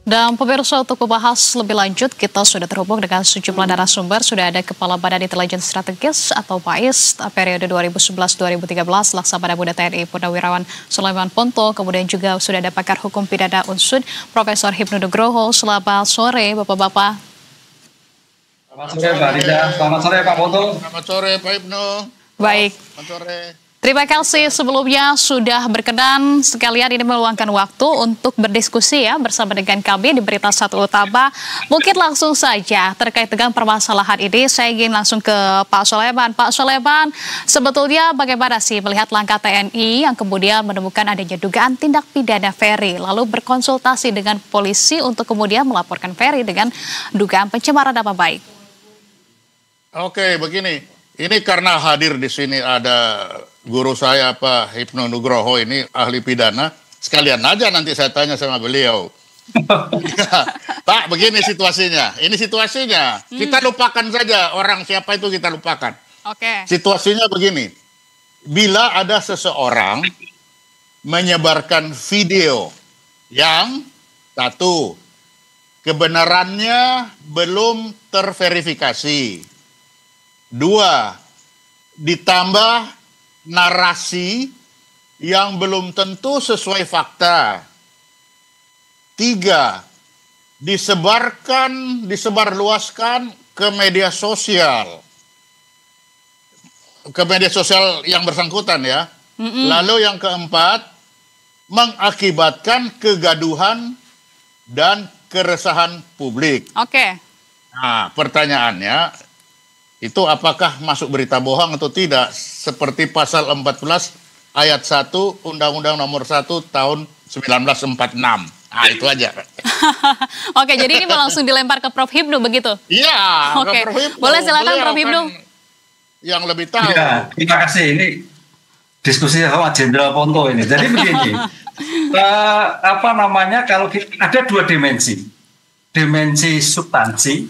Dan pemirsa, untuk membahas lebih lanjut, kita sudah terhubung dengan sejumlah narasumber. Sudah ada Kepala Badan Intelijen Strategis atau BAIS periode 2011-2013, Laksamana Muda TNI Purnawirawan Sulaiman Ponto. Kemudian juga sudah ada pakar hukum pidana UNSUD, Profesor Hipnu Nugroho. Selamat sore, Bapak-Bapak. Selamat sore, Mbak Rida. Selamat sore, Pak Ponto. Selamat sore, Pak Hipnu. Baik. Selamat sore. Terima kasih sebelumnya sudah berkenan sekalian ini meluangkan waktu untuk berdiskusi ya bersama dengan kami di Berita Satu Utama. Mungkin langsung saja terkait dengan permasalahan ini saya ingin langsung ke Pak Sulaiman. Pak Sulaiman, sebetulnya bagaimana sih melihat langkah TNI yang kemudian menemukan adanya dugaan tindak pidana Ferry lalu berkonsultasi dengan polisi untuk kemudian melaporkan Ferry dengan dugaan pencemaran nama baik? Oke, begini. Ini karena hadir di sini ada guru saya Pak Hipnu Nugroho, ini ahli pidana. Sekalian aja nanti saya tanya sama beliau. Pak, begini situasinya. Ini situasinya. Kita lupakan saja orang siapa itu, kita lupakan. Oke. Situasinya begini. Bila ada seseorang menyebarkan video yang satu, kebenarannya belum terverifikasi. Dua, ditambah narasi yang belum tentu sesuai fakta. Tiga, disebarluaskan ke media sosial. Ke media sosial yang bersangkutan ya. Lalu yang keempat, mengakibatkan kegaduhan dan keresahan publik. Oke. Nah, pertanyaannya, itu apakah masuk berita bohong atau tidak? Seperti pasal 14 ayat 1 Undang-Undang Nomor 1 tahun 1946. Nah, itu aja. Oke, jadi ini langsung dilempar ke Prof. Hipnu begitu? Iya, oke. ke Prof. Hipnu. Boleh silakan Beliau Prof. Hipnu. Yang lebih tahu. Ya, terima kasih. Ini diskusi sama Jenderal Ponto ini. Jadi begini, kalau ada dua dimensi substansi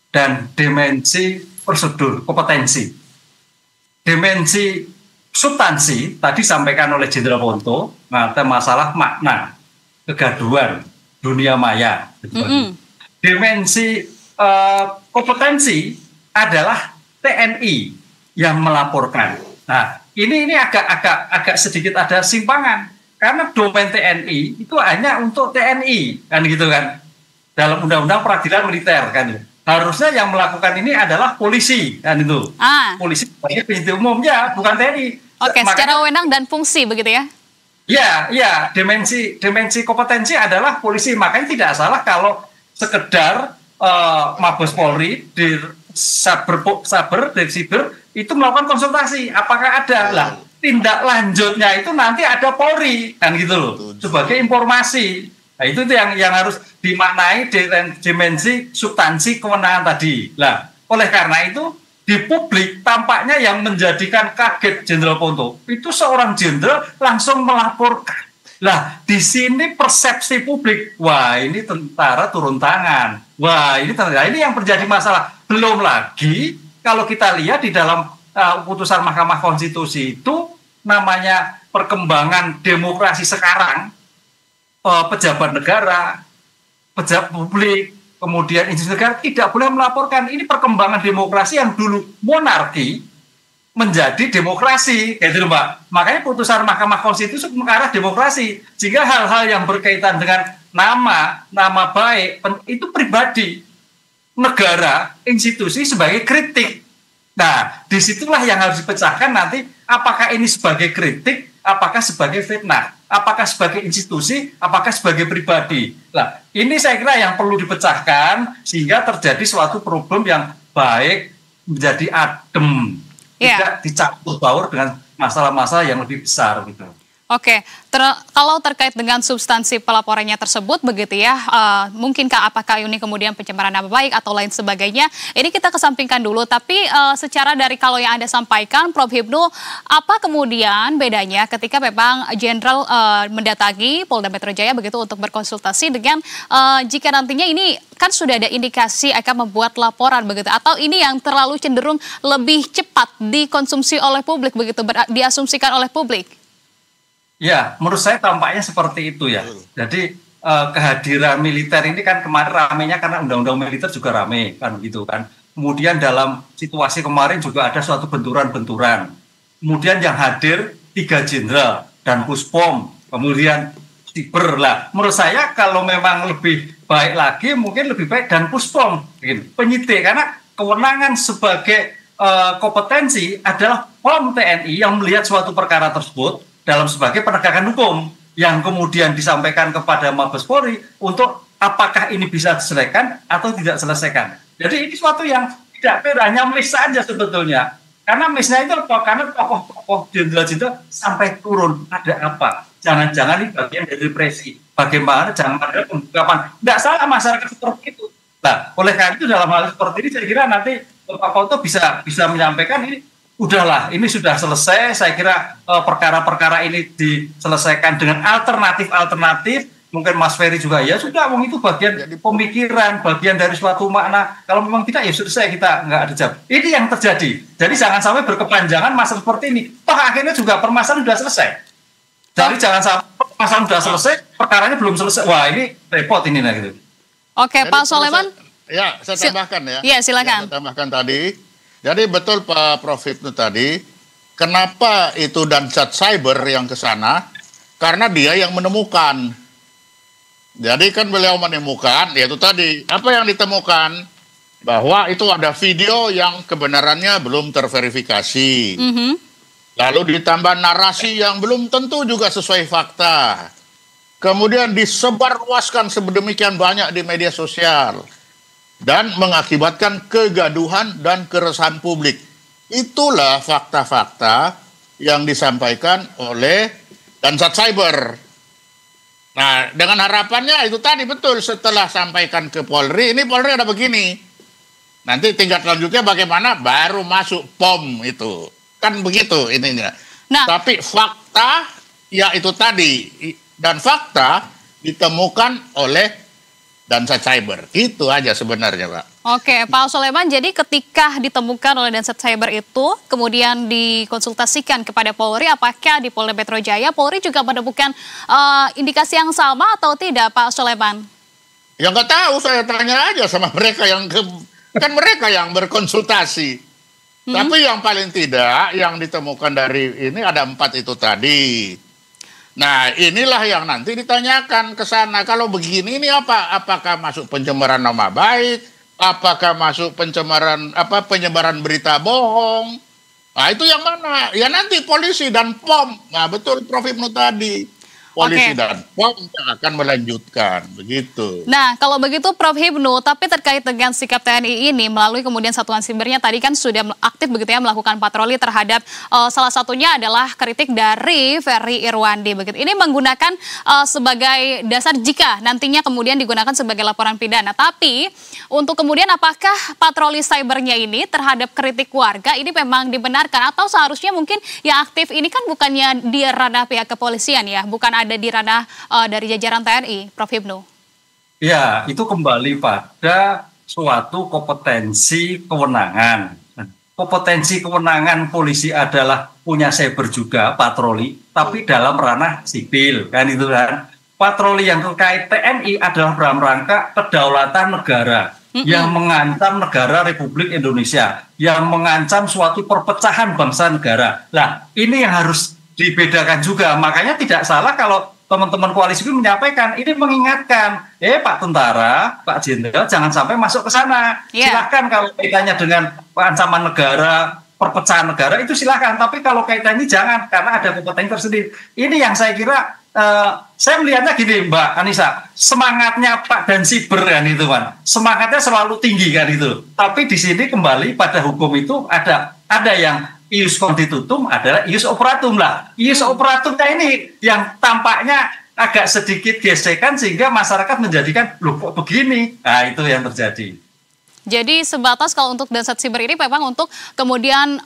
dan dimensi prosedur, kompetensi. Dimensi substansi tadi sampaikan oleh Jenderal Ponto, masalah makna, kegaduhan, dunia maya. Dimensi kompetensi adalah TNI yang melaporkan. Nah, ini agak sedikit ada simpangan karena domain TNI itu hanya untuk TNI kan gitu kan. Dalam Undang-Undang Peradilan Militer kan. Harusnya yang melakukan ini adalah polisi kan itu. Polisi sebagai penyidik umum ya, bukan TNI. Oke, secara wewenang dan fungsi begitu ya? Ya, dimensi kompetensi adalah polisi. Makanya tidak salah kalau sekedar Mabes Polri di Saber itu melakukan konsultasi. Apakah ada lah tindak lanjutnya itu nanti ada Polri kan gitu loh. Sebagai informasi. Nah, itu yang harus dimaknai dimensi substansi kewenangan tadi. Nah, oleh karena itu di publik tampaknya yang menjadikan kaget Jenderal Ponto itu seorang jenderal langsung melaporkan. Lah, di sini persepsi publik, wah ini tentara turun tangan. Wah, ini yang menjadi masalah. Belum lagi kalau kita lihat di dalam putusan Mahkamah Konstitusi itu namanya perkembangan demokrasi sekarang. Pejabat negara, pejabat publik, kemudian institusi negara tidak boleh melaporkan. Ini perkembangan demokrasi yang dulu monarki menjadi demokrasi, gitu Mbak. Makanya putusan Mahkamah Konstitusi mengarah demokrasi. Jika hal-hal yang berkaitan dengan nama baik itu pribadi, negara, institusi sebagai kritik. Nah, disitulah yang harus dipecahkan nanti. Apakah ini sebagai kritik, apakah sebagai fitnah? Apakah sebagai institusi, apakah sebagai pribadi. Nah, ini saya kira yang perlu dipecahkan sehingga terjadi suatu problem yang baik, menjadi adem, tidak dicampur baur dengan masalah-masalah yang lebih besar gitu. Oke, kalau terkait dengan substansi pelaporannya tersebut begitu ya, mungkinkah apakah ini kemudian pencemaran nama baik atau lain sebagainya, ini kita kesampingkan dulu. Tapi secara dari kalau yang Anda sampaikan, Prof. Hipnu, apa kemudian bedanya ketika memang Jenderal mendatangi Polda Metro Jaya begitu untuk berkonsultasi dengan jika nantinya ini kan sudah ada indikasi akan membuat laporan begitu, atau ini yang terlalu cenderung lebih cepat dikonsumsi oleh publik begitu, diasumsikan oleh publik? Ya, menurut saya tampaknya seperti itu ya. Jadi kehadiran militer ini kan kemarin ramenya karena undang-undang militer juga rame kan gitu kan. Kemudian dalam situasi kemarin juga ada suatu benturan-benturan. Kemudian yang hadir 3 jenderal dan Puspom, kemudian siber lah. Menurut saya kalau memang lebih baik lagi mungkin lebih baik dan Puspom penyidik, karena kewenangan sebagai kompetensi adalah POM TNI yang melihat suatu perkara tersebut dalam sebagai penegakan hukum yang kemudian disampaikan kepada Mabes Polri untuk apakah ini bisa diselesaikan atau tidak selesaikan. Jadi ini suatu yang tidak fair, hanya miss saja sebetulnya. Karena missnya itu karena tokoh jenderal-jenderal sampai turun ada apa? Jangan-jangan ini bagian dari represi. Bagaimana jangan ada pembungkaman? Tidak salah masyarakat seperti itu. Nah, oleh karena itu dalam hal seperti ini saya kira nanti Pak Pauto bisa menyampaikan ini udahlah, ini sudah selesai. Saya kira perkara-perkara ini diselesaikan dengan alternatif. Mungkin Mas Ferry juga ya sudah, itu bagian pemikiran, bagian dari suatu makna. Kalau memang tidak ya selesai, kita nggak ada jawab. Ini yang terjadi. Jadi jangan sampai berkepanjangan masalah seperti ini. Toh akhirnya juga permasalahan sudah selesai. Jadi jangan sampai permasalahan sudah selesai, perkaranya belum selesai. Wah ini repot ini nah gitu. Oke, Pak Soleman. Ya, saya tambahkan ya. Iya, silakan. Saya tambahkan tadi. Jadi betul Pak Prof Hipnu tadi, kenapa itu Dansat Cyber yang ke sana? Karena dia yang menemukan. Jadi kan beliau menemukan, yaitu tadi, apa yang ditemukan? Bahwa itu ada video yang kebenarannya belum terverifikasi. Lalu ditambah narasi yang belum tentu juga sesuai fakta. Kemudian disebarluaskan sedemikian banyak di media sosial. Dan mengakibatkan kegaduhan dan keresahan publik. Itulah fakta-fakta yang disampaikan oleh Dansat Cyber. Nah, dengan harapannya itu tadi betul setelah sampaikan ke Polri, ini Polri ada begini. Nanti tingkat lanjutnya bagaimana? Baru masuk POM itu. Kan begitu ininya. Nah, tapi fakta ya itu tadi. Dan fakta ditemukan oleh Dansat Cyber. Itu aja sebenarnya, Pak. Oke, Pak Soleman, jadi ketika ditemukan oleh Dansat Cyber itu, kemudian dikonsultasikan kepada Polri, apakah di Polda Metro Jaya, Polri juga menemukan indikasi yang sama atau tidak, Pak Soleman? Ya nggak tahu, saya tanya aja sama mereka kan mereka yang berkonsultasi. Tapi yang paling tidak, yang ditemukan dari ini ada 4 itu tadi. Nah, inilah yang nanti ditanyakan ke sana. Kalau begini ini apa? Apakah masuk pencemaran nama baik? Apakah masuk penyebaran berita bohong? Nah, itu yang mana? Ya nanti polisi dan POM. Nah, betul Prof Hipnu tadi. Polisi dan POM yang akan melanjutkan, begitu. Nah, kalau begitu Prof Hipnu, tapi terkait dengan sikap TNI ini melalui kemudian satuan sibernya tadi kan sudah aktif begitu ya melakukan patroli terhadap salah satunya adalah kritik dari Ferry Irwandi begitu. Ini menggunakan sebagai dasar jika nantinya kemudian digunakan sebagai laporan pidana. Tapi untuk kemudian apakah patroli cybernya ini terhadap kritik warga ini memang dibenarkan atau seharusnya mungkin yang aktif ini kan bukannya di ranah pihak kepolisian ya, bukan ada di ranah dari jajaran TNI, Prof Hipnu? Ya, itu kembali pada suatu kompetensi kewenangan. Kompetensi kewenangan polisi adalah punya cyber juga, patroli, tapi dalam ranah sipil, kan itu kan. Patroli yang terkait TNI adalah dalam rangka kedaulatan negara, yang mengancam negara Republik Indonesia, yang mengancam suatu perpecahan bangsa negara. Nah, ini yang harus dibedakan juga. Makanya tidak salah kalau teman-teman koalisi itu menyampaikan, ini mengingatkan, Pak Tentara, Pak Jenderal, jangan sampai masuk ke sana. Silakan kalau kaitannya dengan ancaman negara, perpecahan negara, itu silakan. Tapi kalau kaitannya jangan, karena ada kompetensi tersendiri. Ini yang saya kira, saya melihatnya gini Mbak Anissa, semangatnya Pak dan Siber kan itu kan, semangatnya selalu tinggi kan itu. Tapi di sini kembali pada hukum itu ada yang ius constitutum adalah ius operatum lah. Ius operatumnya ini yang tampaknya agak sedikit gesekan sehingga masyarakat menjadikan loh kok begini. Nah itu yang terjadi. Jadi sebatas kalau untuk Dansat Cyber ini memang untuk kemudian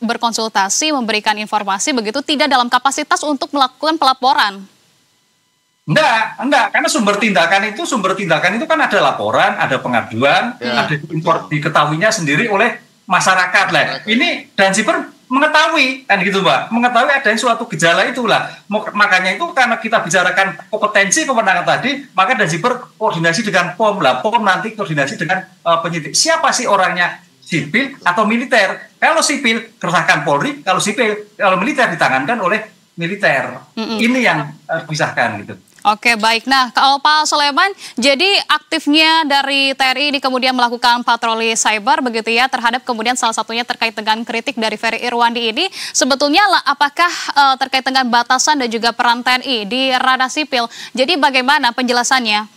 berkonsultasi, memberikan informasi begitu, tidak dalam kapasitas untuk melakukan pelaporan. Enggak, karena sumber tindakan itu kan ada laporan, ada pengaduan, ada diketahuinya sendiri oleh masyarakat lah. Ini dan Cyber mengetahui kan gitu Mbak, mengetahui adanya suatu gejala itulah. Makanya itu karena kita bicarakan kompetensi kewenangan tadi, maka Danziber koordinasi dengan POM lah, POM nanti koordinasi dengan penyidik. Siapa sih orangnya, sipil atau militer? Kalau sipil kerahkan Polri, kalau militer ditangankan oleh militer. Ini yang pisahkan gitu. Oke, baik. Nah, kalau Pak Soleman, jadi aktifnya dari TNI ini kemudian melakukan patroli cyber begitu ya, terhadap kemudian salah satunya terkait dengan kritik dari Ferry Irwandi ini, sebetulnya apakah terkait dengan batasan dan juga peran TNI di ranah sipil? Jadi bagaimana penjelasannya?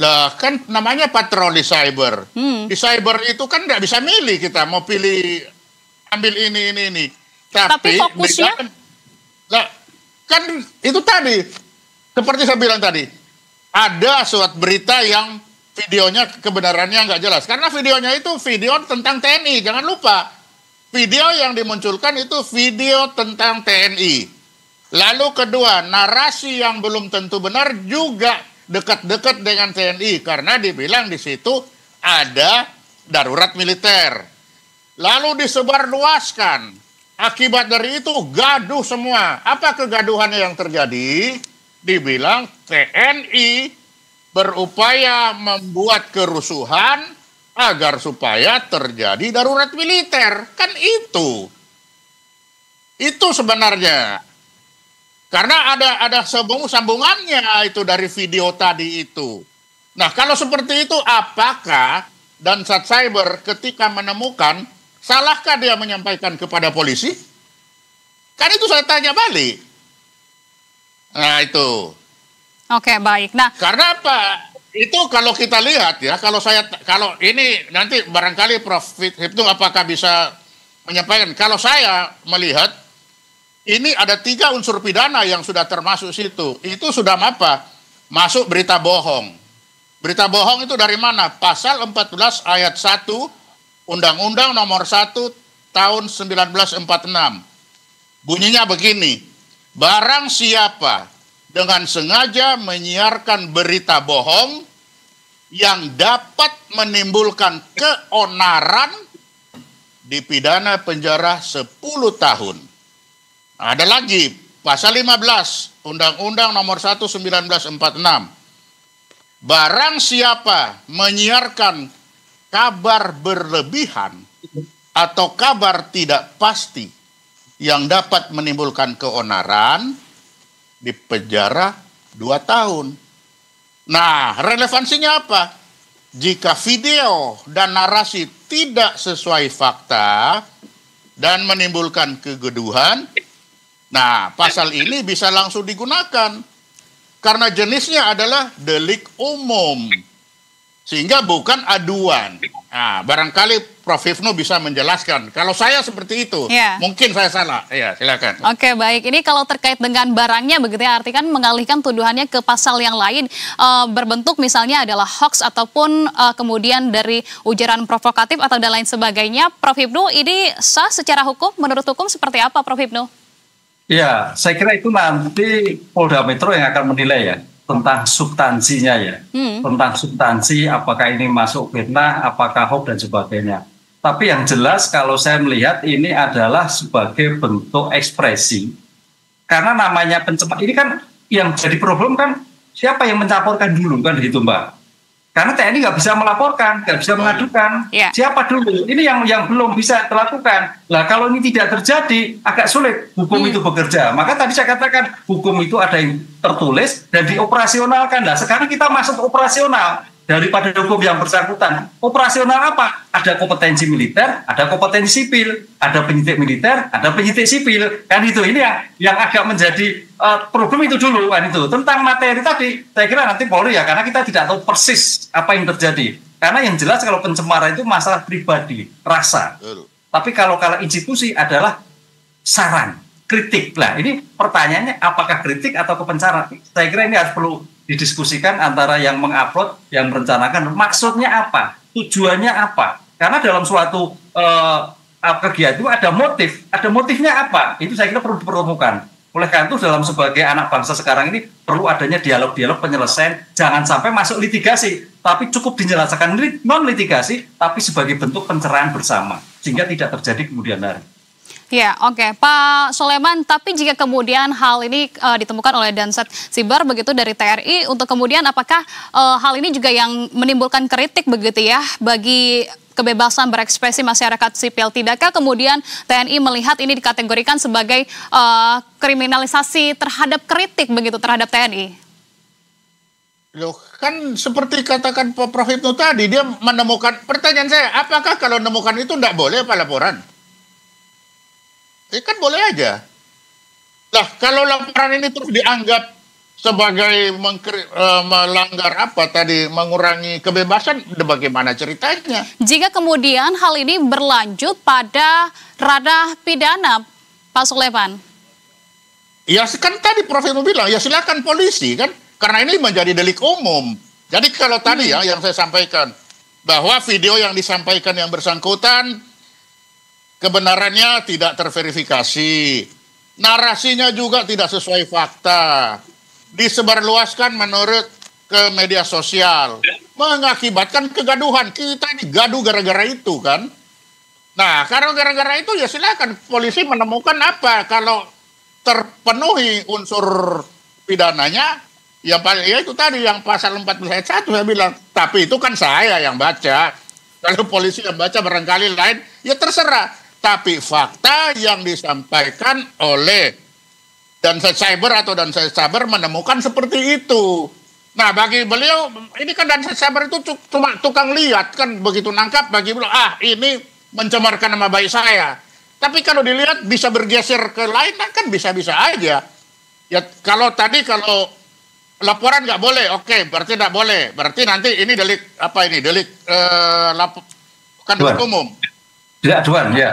Lah kan namanya patroli cyber. Di cyber itu kan nggak bisa milih kita mau pilih ambil ini. Tapi fokusnya? Lah kan itu tadi. Seperti saya bilang tadi, ada suatu berita yang videonya kebenarannya nggak jelas. Karena videonya itu video tentang TNI, jangan lupa. Video yang dimunculkan itu video tentang TNI. Lalu kedua, narasi yang belum tentu benar juga dekat-dekat dengan TNI. Karena dibilang di situ ada darurat militer. Lalu disebarluaskan. Akibat dari itu gaduh semua. Apa kegaduhannya yang terjadi? Dibilang TNI berupaya membuat kerusuhan agar supaya terjadi darurat militer. Kan itu sebenarnya. Karena ada sambungannya itu dari video tadi itu. Nah, kalau seperti itu, apakah Dansat Cyber ketika menemukan, salahkah dia menyampaikan kepada polisi? Kan itu saya tanya balik. Nah itu. Oke, baik. Nah, karena apa? Itu kalau kita lihat ya, kalau ini nanti barangkali Prof. Hipnu apakah bisa menyampaikan? Kalau saya melihat ini ada 3 unsur pidana yang sudah termasuk situ. Itu sudah apa? Masuk berita bohong. Berita bohong itu dari mana? Pasal 14 ayat 1 Undang-Undang Nomor 1 Tahun 1946. Bunyinya begini. Barang siapa dengan sengaja menyiarkan berita bohong yang dapat menimbulkan keonaran dipidana penjara 10 tahun. Ada lagi pasal 15 Undang-Undang Nomor 1 1946. Barang siapa menyiarkan kabar berlebihan atau kabar tidak pasti yang dapat menimbulkan keonaran, dipenjara 2 tahun. Nah, relevansinya apa? Jika video dan narasi tidak sesuai fakta dan menimbulkan kegaduhan, nah, pasal ini bisa langsung digunakan. Karena jenisnya adalah delik umum. Sehingga bukan aduan. Nah, barangkali Prof. Hipnu bisa menjelaskan. Kalau saya seperti itu, mungkin saya salah. Ya, silakan. Oke, baik. Ini kalau terkait dengan barangnya, begitu ya, artinya mengalihkan tuduhannya ke pasal yang lain, berbentuk misalnya adalah hoax ataupun kemudian dari ujaran provokatif atau dan lain sebagainya. Prof. Hipnu, ini sah secara hukum? Menurut hukum seperti apa, Prof. Hipnu? Ya, saya kira itu nanti Polda Metro yang akan menilai ya. Tentang substansinya ya, tentang substansi apakah ini masuk fitnah, apakah hoax dan sebagainya. Tapi yang jelas kalau saya melihat ini adalah sebagai bentuk ekspresi. Karena namanya pencemaran, ini kan yang jadi problem kan siapa yang mencaporkan dulu kan gitu Mbak. Karena TNI nggak bisa melaporkan, nggak bisa mengadukan. Siapa dulu? Ini yang belum bisa dilakukan. Nah kalau ini tidak terjadi, agak sulit hukum itu bekerja. Maka tadi saya katakan hukum itu ada yang tertulis dan dioperasionalkan. Nah sekarang kita masuk operasional daripada hukum yang bersangkutan. Operasional apa? Ada kompetensi militer, ada kompetensi sipil, ada penyidik militer, ada penyidik sipil. Kan itu ini yang agak menjadi problem itu dulu kan itu. Tentang materi tadi, saya kira nanti Polri ya, karena kita tidak tahu persis apa yang terjadi. Karena yang jelas kalau pencemaran itu masalah pribadi, rasa. Tapi kalau institusi adalah saran, kritik. Lah ini pertanyaannya apakah kritik atau kepencaran? Saya kira ini harus perlu didiskusikan antara yang mengupload, yang merencanakan, maksudnya apa, tujuannya apa. Karena dalam suatu kegiatan itu ada motifnya apa, itu saya kira perlu dipertemukan. Oleh karena itu dalam sebagai anak bangsa sekarang ini perlu adanya dialog-dialog penyelesaian, jangan sampai masuk litigasi, tapi cukup dijelaskan non litigasi, tapi sebagai bentuk pencerahan bersama, sehingga tidak terjadi kemudian hari. Ya, oke, Pak Soleman. Tapi jika kemudian hal ini ditemukan oleh Danset Siber begitu dari TNI, untuk kemudian apakah hal ini juga yang menimbulkan kritik begitu ya bagi kebebasan berekspresi masyarakat sipil? Tidakkah kemudian TNI melihat ini dikategorikan sebagai kriminalisasi terhadap kritik begitu terhadap TNI? Loh, kan seperti katakan Pak Prof Hipnu tadi, dia menemukan, pertanyaan saya, apakah kalau menemukan itu tidak boleh apa laporan? Kan boleh aja. Lah, kalau laporan ini terus dianggap sebagai melanggar apa tadi, mengurangi kebebasan, bagaimana ceritanya? Jika kemudian hal ini berlanjut pada ranah pidana, Pak Soleman? Ya, kan tadi Prof Hipnu bilang, ya silakan polisi kan, karena ini menjadi delik umum. Jadi kalau tadi ya, yang saya sampaikan, bahwa video yang disampaikan yang bersangkutan, kebenarannya tidak terverifikasi, narasinya juga tidak sesuai fakta, disebarluaskan menurut ke media sosial, mengakibatkan kegaduhan. Kita ini gaduh gara-gara itu kan. Nah, kalau gara-gara itu ya silakan polisi menemukan apa. Kalau terpenuhi unsur pidananya, ya itu tadi yang pasal 14 ayat 1 saya bilang. Tapi itu kan saya yang baca. Kalau polisi yang baca barangkali lain, ya terserah. Tapi fakta yang disampaikan oleh Danset Cyber atau Danset Cyber menemukan seperti itu. Nah, bagi beliau, ini kan Danset Cyber itu cuma tukang lihat, kan begitu nangkap, bagi beliau, ini mencemarkan nama baik saya. Tapi kalau dilihat bisa bergeser ke lain, kan bisa-bisa aja. Ya, kalau laporan nggak boleh, oke, berarti nggak boleh. Berarti nanti ini delik, apa ini, delik, bukan delik umum. Delik aduan, ya.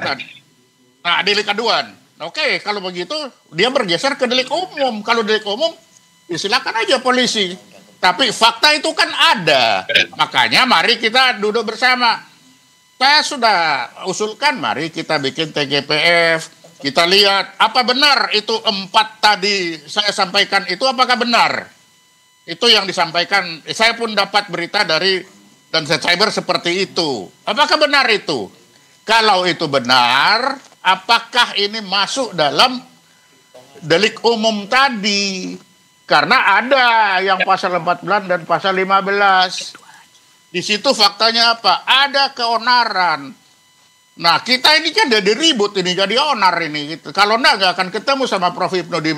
Nah, delik aduan. Oke, kalau begitu dia bergeser ke delik umum. Kalau delik umum, ya silakan aja polisi. Tapi fakta itu kan ada. Makanya mari kita duduk bersama. Saya sudah usulkan, mari kita bikin TGPF. Kita lihat, apa benar itu 4 tadi saya sampaikan itu, apakah benar? Itu yang disampaikan. Saya pun dapat berita dari Danset Cyber seperti itu. Apakah benar itu? Kalau itu benar, apakah ini masuk dalam delik umum tadi? Karena ada yang pasal 14 dan pasal 15. Di situ faktanya apa? Ada keonaran. Nah, kita ini kan jadi ribut ini, jadi onar ini. Gitu. Kalau enggak akan ketemu sama Prof Hipnu di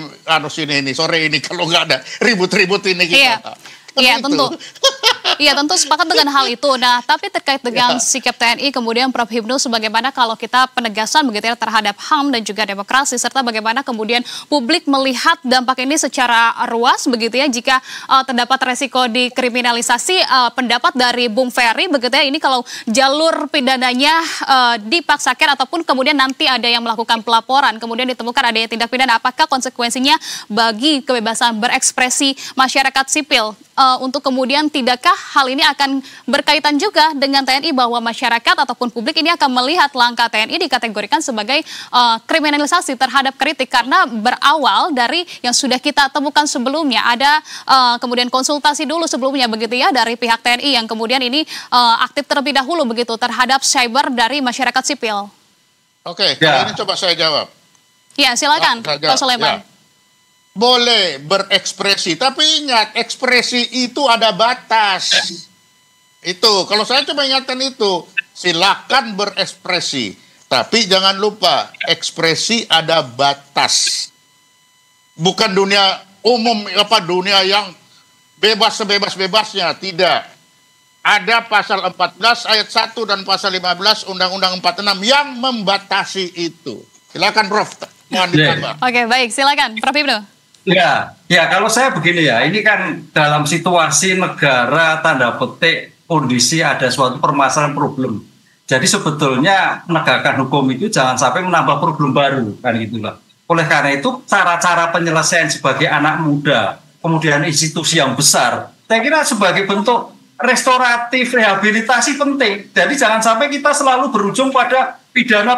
sini sore ini kalau nggak ada ribut-ribut ini kita. Iya, tentu. Iya, tentu sepakat dengan hal itu. Nah, tapi terkait dengan sikap TNI, kemudian Prof Hipnu, sebagaimana kalau kita penegasan begitu ya terhadap HAM dan juga demokrasi, serta bagaimana kemudian publik melihat dampak ini secara luas begitu ya, jika terdapat resiko dikriminalisasi, pendapat dari Bung Ferry begitu ya, ini kalau jalur pidananya dipaksakan ataupun kemudian nanti ada yang melakukan pelaporan, kemudian ditemukan ada yang tindak pidana, apakah konsekuensinya bagi kebebasan berekspresi masyarakat sipil? Untuk kemudian tidakkah hal ini akan berkaitan juga dengan TNI, bahwa masyarakat ataupun publik ini akan melihat langkah TNI dikategorikan sebagai kriminalisasi terhadap kritik, karena berawal dari yang sudah kita temukan sebelumnya, ada kemudian konsultasi dulu sebelumnya begitu ya dari pihak TNI yang kemudian ini aktif terlebih dahulu begitu terhadap cyber dari masyarakat sipil. Oke, kali ini coba saya jawab. Ya, silakan Pak Soleman. Ya. Boleh berekspresi, tapi ingat, ekspresi itu ada batas. Itu, kalau saya coba ingatkan itu, silakan berekspresi. Tapi jangan lupa, ekspresi ada batas. Bukan dunia umum, dunia yang bebas sebebas-bebasnya, tidak. Ada pasal 14 ayat 1 dan pasal 15 Undang-Undang 46 yang membatasi itu. Silakan Prof, mohon ditambah. Oke, baik, silakan Prof Hipnu. Ya, kalau saya begini ya, ini kan dalam situasi negara tanda petik kondisi ada suatu permasalahan problem. Jadi sebetulnya penegakan hukum itu jangan sampai menambah problem baru, kan gitulah. Oleh karena itu cara-cara penyelesaian sebagai anak muda, kemudian institusi yang besar, saya kira sebagai bentuk restoratif rehabilitasi penting. Jadi jangan sampai kita selalu berujung pada pidana.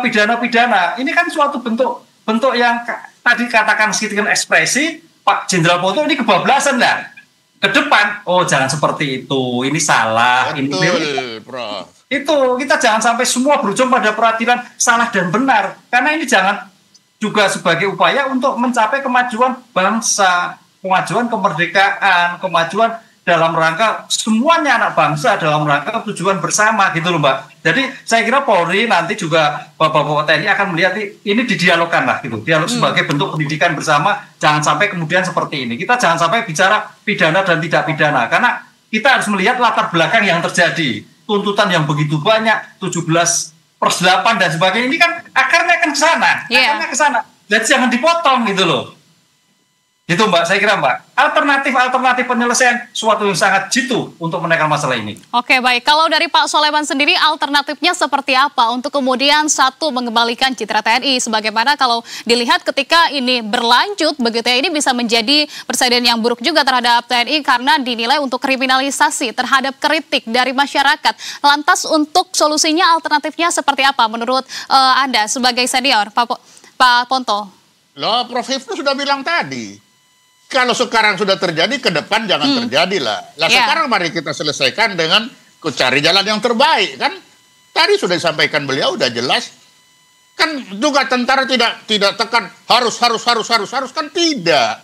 Ini kan suatu bentuk yang tadi katakan sedikit ekspresi, Pak Jenderal Poto ini kebablasan enggak? Ke depan, jangan seperti itu, ini salah. Betul, Prof. Itu, kita jangan sampai semua berujung pada peradilan salah dan benar. Karena ini jangan juga sebagai upaya untuk mencapai kemajuan bangsa, kemajuan kemerdekaan, kemajuan dalam rangka semuanya anak bangsa dalam rangka tujuan bersama gitu loh Mbak. Jadi saya kira Polri nanti juga Bapak-Bapak TNI akan melihat ini didialogkan lah gitu. Dialog sebagai bentuk pendidikan bersama, jangan sampai kemudian seperti ini. Kita jangan sampai bicara pidana dan tidak pidana karena kita harus melihat latar belakang yang terjadi. Tuntutan yang begitu banyak, 17/8 dan sebagainya, ini kan akarnya kan ke sana. Akarnya ke sana. Jadi jangan dipotong gitu loh. Itu Mbak, saya kira Mbak, alternatif penyelesaian suatu yang sangat jitu untuk menekan masalah ini. Oke, baik. Kalau dari Pak Soleman sendiri, alternatifnya seperti apa untuk kemudian satu mengembalikan citra TNI? Sebagaimana kalau dilihat ketika ini berlanjut, begitu ya, ini bisa menjadi presiden yang buruk juga terhadap TNI karena dinilai untuk kriminalisasi terhadap kritik dari masyarakat. Lantas untuk solusinya, alternatifnya seperti apa menurut Anda sebagai senior, Pak Ponto? Loh, Prof. Hipnu sudah bilang tadi. Kalau sekarang sudah terjadi, ke depan jangan terjadi lah. Sekarang mari kita selesaikan dengan cari jalan yang terbaik kan. Tadi sudah disampaikan beliau, udah jelas. Kan juga tentara tidak tekan harus kan tidak.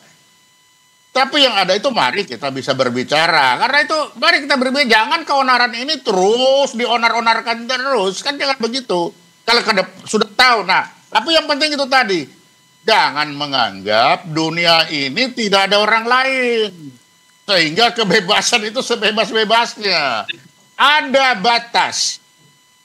Tapi yang ada itu mari kita bisa berbicara. Karena itu mari kita berbicara. Jangan keonaran ini terus dionar-onarkan terus. Kan jangan begitu. Kalau sudah tahu. Nah, tapi yang penting itu tadi. Jangan menganggap dunia ini tidak ada orang lain. Sehingga kebebasan itu sebebas-bebasnya. Ada batas.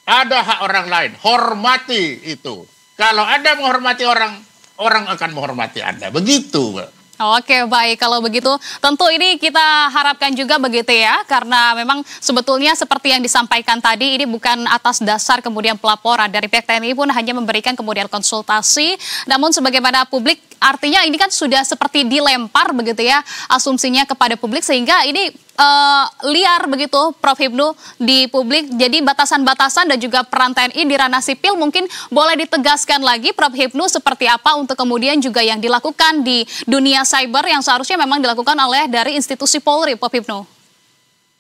Ada hak orang lain. Hormati itu. Kalau Anda menghormati orang, orang akan menghormati Anda. Begitu. Oke, baik. Kalau begitu, tentu ini kita harapkan juga begitu ya, karena memang sebetulnya seperti yang disampaikan tadi, ini bukan atas dasar kemudian pelaporan dari pihak TNI pun hanya memberikan kemudian konsultasi, namun sebagaimana publik, artinya ini kan sudah seperti dilempar begitu ya, asumsinya kepada publik, sehingga ini liar begitu Prof. Hipnu di publik. Jadi batasan-batasan dan juga peran TNI di ranah sipil mungkin boleh ditegaskan lagi Prof. Hipnu seperti apa untuk kemudian juga yang dilakukan di dunia cyber yang seharusnya memang dilakukan oleh dari institusi Polri, Prof. Hipnu.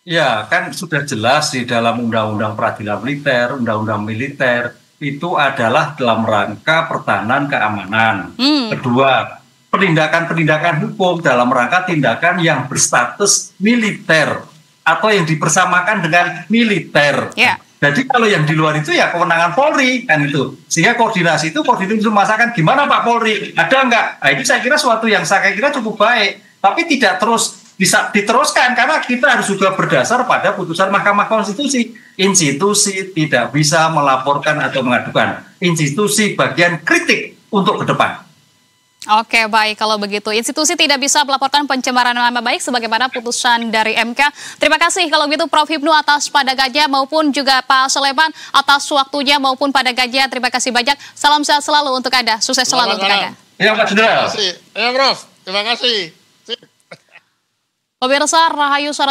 Ya, kan sudah jelas di dalam Undang-Undang Peradilan Militer, Undang-Undang Militer itu adalah dalam rangka pertahanan keamanan. Kedua, penindakan-penindakan hukum dalam rangka tindakan yang berstatus militer atau yang dipersamakan dengan militer. Jadi kalau yang di luar itu ya kewenangan Polri kan itu. Sehingga koordinasi itu masakan gimana Pak Polri? Ada enggak? Nah, itu saya kira suatu yang saya kira cukup baik. Tapi tidak terus bisa diteruskan karena kita harus juga berdasar pada putusan Mahkamah Konstitusi. Institusi tidak bisa melaporkan atau mengadukan. Institusi bagian kritik untuk ke depan. Oke, baik. Kalau begitu, institusi tidak bisa melaporkan pencemaran nama baik sebagaimana putusan dari MK. Terima kasih kalau begitu Prof. Hipnu atas pada Gajah maupun juga Pak Soleman atas waktunya maupun pada Gajah. Terima kasih banyak. Salam sehat selalu untuk Anda. Sukses selalu untuk Anda. Ya, Pak Jenderal. Terima kasih. Ya, Prof. Terima kasih. Pemirsa Rahayu Suara